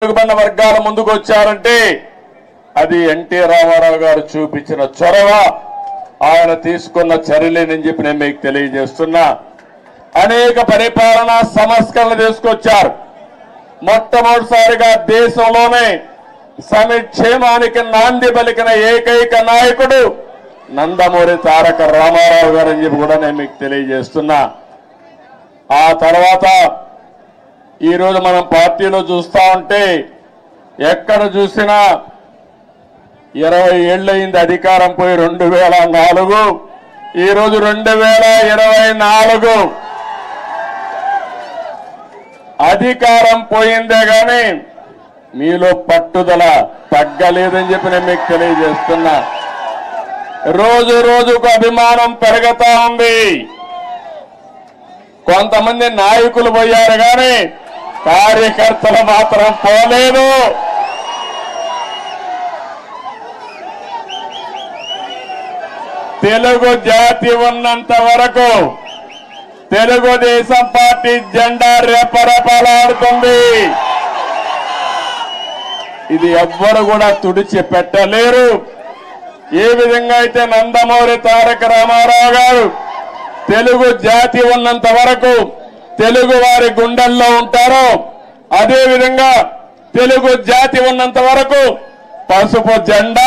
వెనుకబడిన వర్గాల ముందుకు వచ్చారంటే అది ఎన్టీ రామారావు గారు చూపించిన చొరవ, ఆయన తీసుకున్న చర్యలేనని చెప్పి నేను మీకు తెలియజేస్తున్నా. అనేక పరిపాలనా సంస్కరణలు తీసుకొచ్చారు. మొట్టమొదటిసారిగా దేశంలోనే సంక్షేమానికి నాంది పలికిన ఏకైక నాయకుడు నందమూరి తారక రామారావు గారు అని చెప్పి కూడా నేను మీకు తెలియజేస్తున్నా. ఆ తర్వాత ఈరోజు మనం పార్టీలో చూస్తా ఉంటే ఎక్కడ చూసినా 20 ఏళ్ళయింది అధికారం పోయి 2004, ఈరోజు 2024 అధికారం పోయిందే గాని మీలో పట్టుదల తగ్గలేదని చెప్పి నేను మీకు తెలియజేస్తున్నా. రోజు రోజుకు అభిమానం పెరుగుతా ఉంది. కొంతమంది నాయకులు పోయారు కానీ కార్యకర్తలు మాత్రం పోలేదు. తెలుగు జాతి ఉన్నంత వరకు తెలుగుదేశం పార్టీ జెండా రెపరెపలాడుతుంది. ఇది ఎవ్వరు కూడా తుడిచి పెట్టలేరు. ఏ విధంగా అయితే నందమూరి తారక రామారావు గారు తెలుగు జాతి ఉన్నంత వరకు తెలుగు వారి గుండెల్లో ఉంటారో, అదే విధంగా తెలుగు జాతి ఉన్నంత వరకు పసుపు జెండా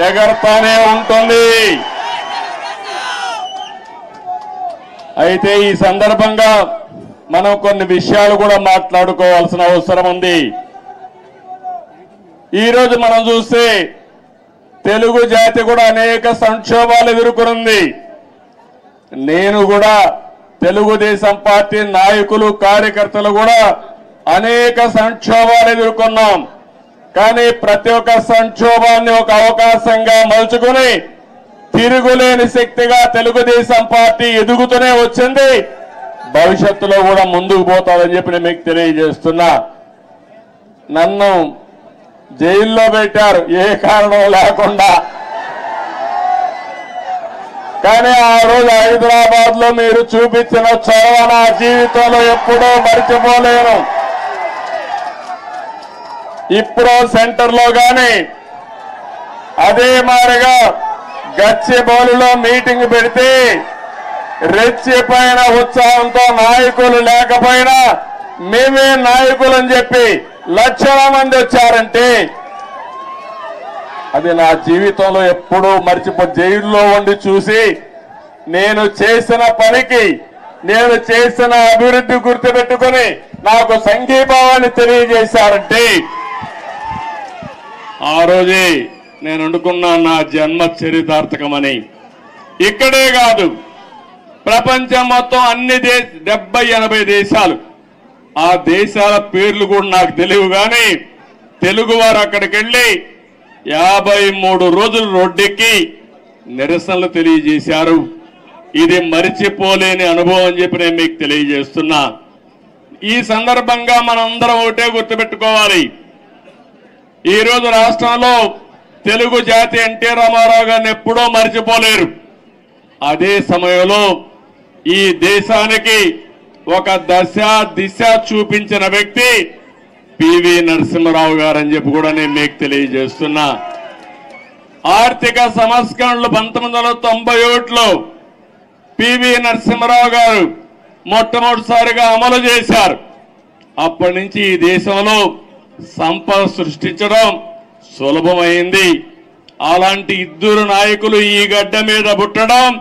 ఎగరతానే ఉంటుంది. అయితే ఈ సందర్భంగా మనం కొన్ని విషయాలు కూడా మాట్లాడుకోవాల్సిన అవసరం ఉంది. ఈరోజు మనం చూస్తే తెలుగు జాతి కూడా అనేక సంక్షోభాలు ఎదుర్కొంది. నేను కూడా తెలుగుదేశం పార్టీ నాయకులు కార్యకర్తలు కూడా అనేక సంక్షోభాలు ఎదుర్కొన్నాం. కానీ ప్రతి ఒక్క సంక్షోభాన్ని ఒక అవకాశంగా మలుచుకుని తిరుగులేని శక్తిగా తెలుగుదేశం పార్టీ ఎదుగుతూనే వచ్చింది. భవిష్యత్తులో కూడా ముందుకు పోతాదని చెప్పి నేను మీకు తెలియజేస్తున్నా. నన్ను జైల్లో పెట్టారు ఏ కారణం లేకుండా. కానీ ఆ రోజు హైదరాబాద్ లో మీరు చూపించిన చొరవ నా జీవితంలో ఎప్పుడూ మర్చిపోలేను. ఇప్పుడు సెంటర్ లో గాని అదే మారిగా గచ్చిబౌలిలో మీటింగ్ పెడితే రెచ్చిపోయిన ఉత్సాహంతో నాయకులు లేకపోయినా మేమే నాయకులని చెప్పి లక్షల మంది వచ్చారంటే అది నా జీవితంలో ఎప్పుడూ జైల్లో ఉండి చూసి నేను చేసిన పనికి, నేను చేసిన అభివృద్ధి గుర్తుపెట్టుకుని నాకు సంఘీభావాన్ని తెలియజేశారంటే ఆ రోజే నేను అనుకున్నా నా జన్మ చరితార్థకమని. ఇక్కడే కాదు, ప్రపంచం మొత్తం అన్ని 70-80 దేశాలు, ఆ దేశాల పేర్లు కూడా నాకు తెలియవు కానీ తెలుగు వారు అక్కడికి వెళ్ళి 53 రోజులు రోడ్డెక్కి నిరసనలు తెలియజేశారు. ఇది మరిచిపోలేని అనుభవం అని చెప్పి నేను మీకు తెలియజేస్తున్నా. ఈ సందర్భంగా మనందరం ఒకటే గుర్తుపెట్టుకోవాలి. ఈరోజు రాష్ట్రంలో తెలుగు జాతి ఎన్టీ రామారావు గారిని ఎప్పుడూ మరిచిపోలేరు. అదే సమయంలో ఈ దేశానికి ఒక దిశ చూపించిన వ్యక్తి పివి నరసింహారావు గారు అని చెప్పి కూడా నేను మీకు తెలియజేస్తున్నా. ఆర్థిక సంస్కరణలు 1991లో పివి నరసింహారావు గారు మొట్టమొదటిసారిగా అమలు చేశారు. అప్పటి నుంచి ఈ దేశంలో సంపద సృష్టించడం సులభమైంది. అలాంటి ఇద్దరు నాయకులు ఈ గడ్డ మీద పుట్టడం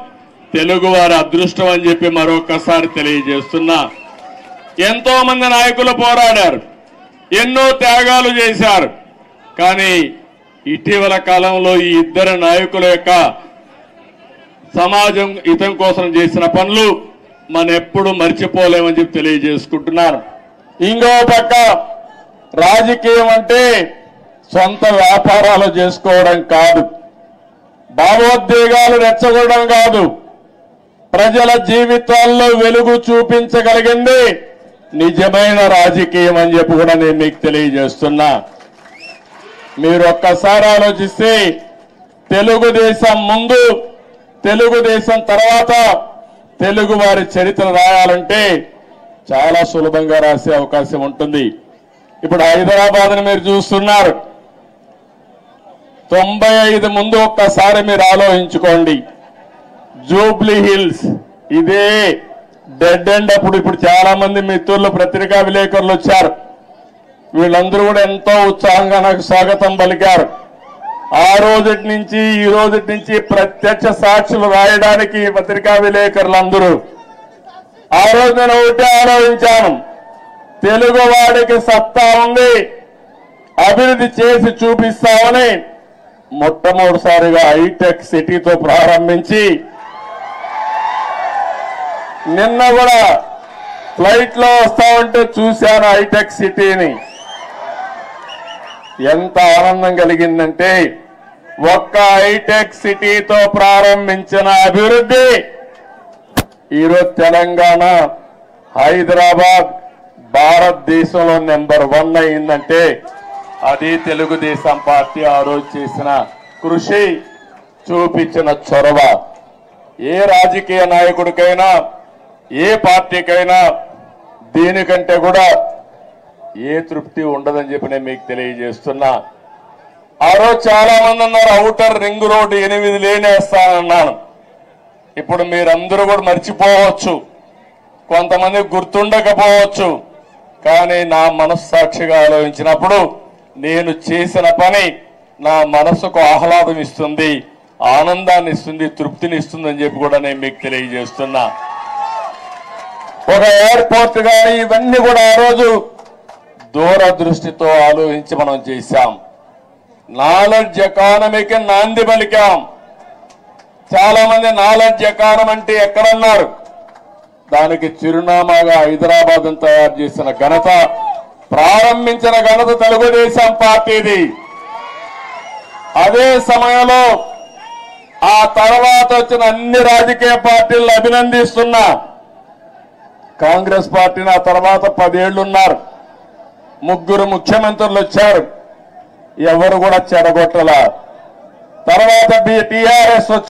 తెలుగు వారి అదృష్టం అని చెప్పి మరొకసారి తెలియజేస్తున్నా. ఎంతో మంది నాయకులు పోరాడారు, ఎన్నో త్యాగాలు చేశారు. కానీ ఇటీవల కాలంలో ఈ ఇద్దరు నాయకుల యొక్క సమాజం హితం కోసం చేసిన పనులు మనం ఎప్పుడు మర్చిపోలేమని చెప్పి తెలియజేసుకుంటున్నారు. ఇంకో పక్క రాజకీయం అంటే సొంత వ్యాపారాలు చేసుకోవడం కాదు, భావోద్వేగాలు రెచ్చగొట్టడం కాదు, ప్రజల జీవితాల్లో వెలుగు చూపించగలిగింది నిజమైన రాజకీయం అని చెప్పి కూడా నేను మీకు తెలియజేస్తున్నా. మీరు ఒక్కసారి ఆలోచిస్తే తెలుగుదేశం ముందు, తెలుగుదేశం తర్వాత తెలుగు వారి చరిత్ర రాయాలంటే చాలా సులభంగా రాసే అవకాశం ఉంటుంది. ఇప్పుడు హైదరాబాద్ని మీరు చూస్తున్నారు. 95 ముందు ఒక్కసారి మీరు ఆలోచించుకోండి. జూబ్లీ హిల్స్ ఇదే డెడ్ ఎండ్ అప్పుడు. ఇప్పుడు చాలా మంది మిత్రులు పత్రికా విలేకరులు వచ్చారు. వీళ్ళందరూ కూడా ఎంతో ఉత్సాహంగా నాకు స్వాగతం పలికారు. ఆ రోజుటి నుంచి ఈ రోజుటి నుంచి ప్రత్యక్ష సాక్షులు రాయడానికి పత్రికా విలేకరులందరూ. ఆ రోజు నేను ఒకటే ఆలోచించాను, తెలుగువాడికి సత్తా ఉంది, అభివృద్ధి చేసి చూపిస్తామని మొట్టమొదటిసారిగా హైటెక్ సిటీతో ప్రారంభించి నిన్న కూడా ఫ్లైట్ లో వస్తా ఉంటే చూశాను హైటెక్ సిటీని. ఎంత ఆనందం కలిగిందంటే ఒక్క హైటెక్ సిటీతో ప్రారంభించిన అభివృద్ధి ఈరోజు తెలంగాణ, హైదరాబాద్ భారతదేశంలో నెంబర్ 1 అయిందంటే అది తెలుగుదేశం పార్టీ ఆ రోజు చేసిన కృషి, చూపించిన చొరవ. ఏ రాజకీయ నాయకుడికైనా ఏ పార్టీకైనా దీనికంటే కూడా ఏ తృప్తి ఉండదని చెప్పి నేను మీకు తెలియజేస్తున్నా. ఆ రోజు చాలా మంది అన్నారు ఔటర్ రింగ్ రోడ్డు 8 లేనేస్తానన్నాను. ఇప్పుడు మీరందరూ కూడా మర్చిపోవచ్చు, కొంతమంది గుర్తుండకపోవచ్చు. కానీ నా మనస్సాక్షిగా ఆలోచించినప్పుడు నేను చేసిన పని నా మనసుకు ఆహ్లాదం ఇస్తుంది, ఆనందాన్ని ఇస్తుంది, తృప్తిని ఇస్తుంది అని చెప్పి కూడా నేను మీకు తెలియజేస్తున్నా. ఒక ఎయిర్పోర్ట్ కానీ ఇవన్నీ కూడా ఆ రోజు దూరదృష్టితో ఆలోచించి మనం చేశాం. నాలెడ్జ్ ఎకానమీకి నాంది పలికాం. చాలా మంది నాలెడ్జ్ ఎకానమీ అంటే ఎక్కడన్నారు, దానికి చిరునామాగా హైదరాబాద్ తయారు చేసిన ఘనత, ప్రారంభించిన ఘనత తెలుగుదేశం పార్టీది. అదే సమయంలో ఆ తర్వాత వచ్చిన అన్ని రాజకీయ పార్టీలను అభినందిస్తున్నా. కాంగ్రెస్ పార్టీని ఆ తర్వాత 10 ఏళ్లున్నారు, 3 ముఖ్యమంత్రులు వచ్చారు, ఎవరు కూడా చెడగొట్టల. తర్వాత టీఆర్ఎస్